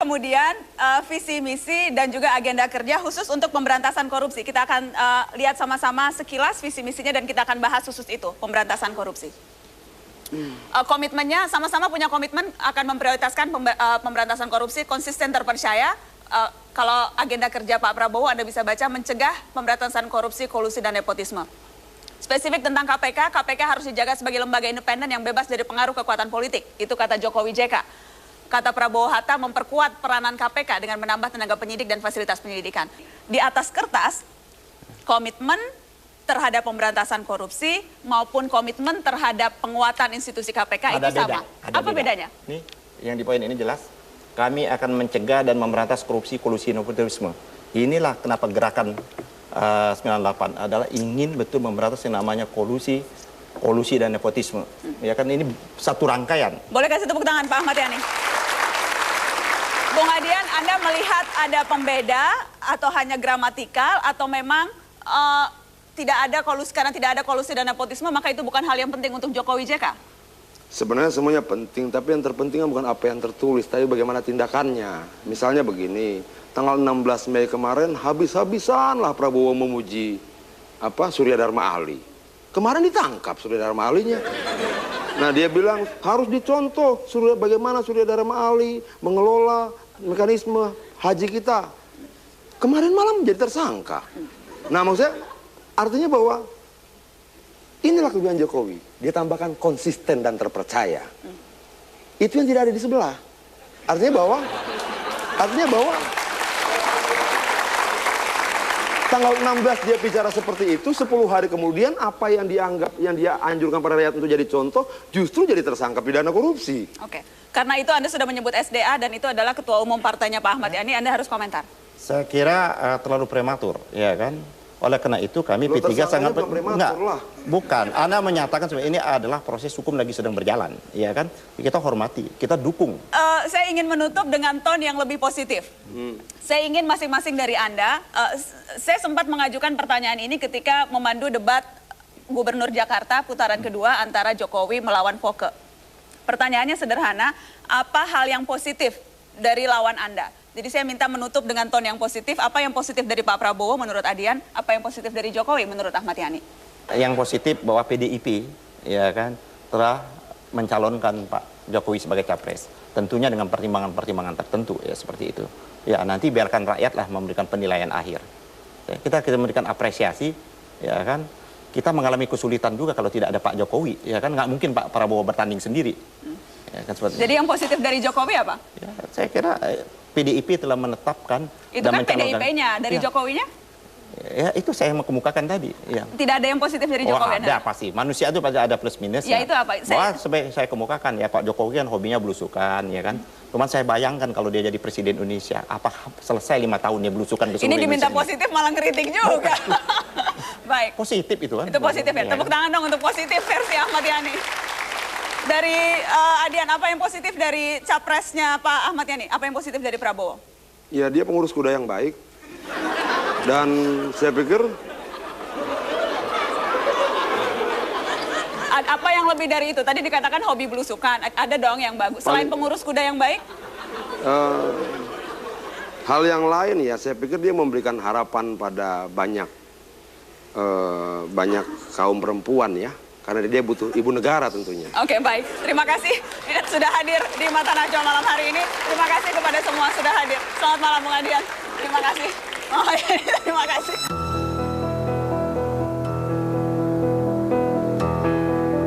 Kemudian visi misi dan juga agenda kerja khusus untuk pemberantasan korupsi. Kita akan lihat sama-sama sekilas visi misinya dan kita akan bahas khusus itu, pemberantasan korupsi. Komitmennya sama-sama punya komitmen akan memprioritaskan pemberantasan korupsi, konsisten, terpercaya. Kalau agenda kerja Pak Prabowo Anda bisa baca mencegah pemberantasan korupsi, kolusi dan nepotisme. Spesifik tentang KPK, KPK harus dijaga sebagai lembaga independen yang bebas dari pengaruh kekuatan politik. Itu kata Jokowi JK. Kata Prabowo Hatta memperkuat peranan KPK dengan menambah tenaga penyidik dan fasilitas penyelidikan. Di atas kertas, komitmen terhadap pemberantasan korupsi maupun komitmen terhadap penguatan institusi KPK itu sama. Apa bedanya? Nih, yang di poin ini jelas, kami akan mencegah dan memberantas korupsi, kolusi, nepotisme. Inilah kenapa gerakan 98 adalah ingin betul memberantas yang namanya kolusi dan nepotisme. Ya kan ini satu rangkaian. Boleh kasih tepuk tangan Pak Ahmad Yani. Bung Adian, Anda melihat ada pembeda atau hanya gramatikal atau memang tidak ada kolusi, karena tidak ada kolusi dan nepotisme maka itu bukan hal yang penting untuk Jokowi JK? Sebenarnya semuanya penting, tapi yang terpenting bukan apa yang tertulis, tapi bagaimana tindakannya. Misalnya begini, tanggal 16 Mei kemarin habis-habisan lah Prabowo memuji Surya Dharma Ali. Kemarin ditangkap Surya Dharma Alinya. Nah dia bilang harus dicontoh bagaimana Surya Dharma Ali mengelola mekanisme haji kita. Kemarin malam jadi tersangka. Nah maksudnya artinya bahwa inilah kelebihan Jokowi. Dia tambahkan konsisten dan terpercaya. Itu yang tidak ada di sebelah. Artinya bahwa tanggal 16 dia bicara seperti itu, 10 hari kemudian apa yang dia anjurkan pada rakyat untuk jadi contoh, justru jadi tersangka pidana korupsi. Oke, karena itu Anda sudah menyebut SDA dan itu adalah ketua umum partainya Pak Ahmad Yani, Anda harus komentar. Saya kira terlalu prematur, ya kan? Oleh karena itu kami P3 sangat bukan. Anda menyatakan sebenarnya ini adalah proses hukum lagi sedang berjalan, ya kan? Kita hormati, kita dukung. Saya ingin menutup dengan ton yang lebih positif. Saya ingin masing-masing dari Anda, saya sempat mengajukan pertanyaan ini ketika memandu debat Gubernur Jakarta putaran kedua antara Jokowi melawan Foke. Pertanyaannya sederhana, apa hal yang positif dari lawan Anda? Jadi saya minta menutup dengan ton yang positif. Apa yang positif dari Pak Prabowo menurut Adian? Apa yang positif dari Jokowi menurut Ahmad Yani? Yang positif bahwa PDIP ya kan telah mencalonkan Pak Jokowi sebagai capres. Tentunya dengan pertimbangan-pertimbangan tertentu ya seperti itu. Ya nanti biarkan rakyatlah memberikan penilaian akhir. Ya, kita memberikan apresiasi ya kan. Kita mengalami kesulitan juga kalau tidak ada Pak Jokowi. Ya kan nggak mungkin Pak Prabowo bertanding sendiri. Ya, kan, jadi yang positif dari Jokowi apa? Ya, saya kira PDIP telah menetapkan itu dan kan PDIP-nya, dari ya. Jokowinya? Ya itu saya mau kemukakan tadi. Ya. Tidak ada yang positif dari Jokowi? Ada pasti, manusia itu pasti ada plus minus. Ya itu apa? Saya kemukakan ya Pak Jokowi kan hobinya belusukan ya kan. Cuman saya bayangkan kalau dia jadi presiden Indonesia, apa selesai 5 tahun dia belusukan ke seluruh Ini diminta Indonesia positif malah kritik juga. Baik. Positif itu kan. Itu positif ya, tepuk tangan dong untuk positif versi Ahmad Yani. Dari Adian, apa yang positif dari capresnya Pak Ahmad Yani? Apa yang positif dari Prabowo? Ya dia pengurus kuda yang baik. Dan saya pikir... Apa yang lebih dari itu? Tadi dikatakan hobi belusukan. Ada dong yang bagus. Selain pengurus kuda yang baik? Hal yang lain ya, saya pikir dia memberikan harapan pada banyak kaum perempuan ya. Karena dia butuh ibu negara tentunya. Oke, baik. Terima kasih sudah hadir di Mata Najwa malam hari ini. Terima kasih kepada semua sudah hadir. Selamat malam Bung Adian. Terima kasih. Terima kasih.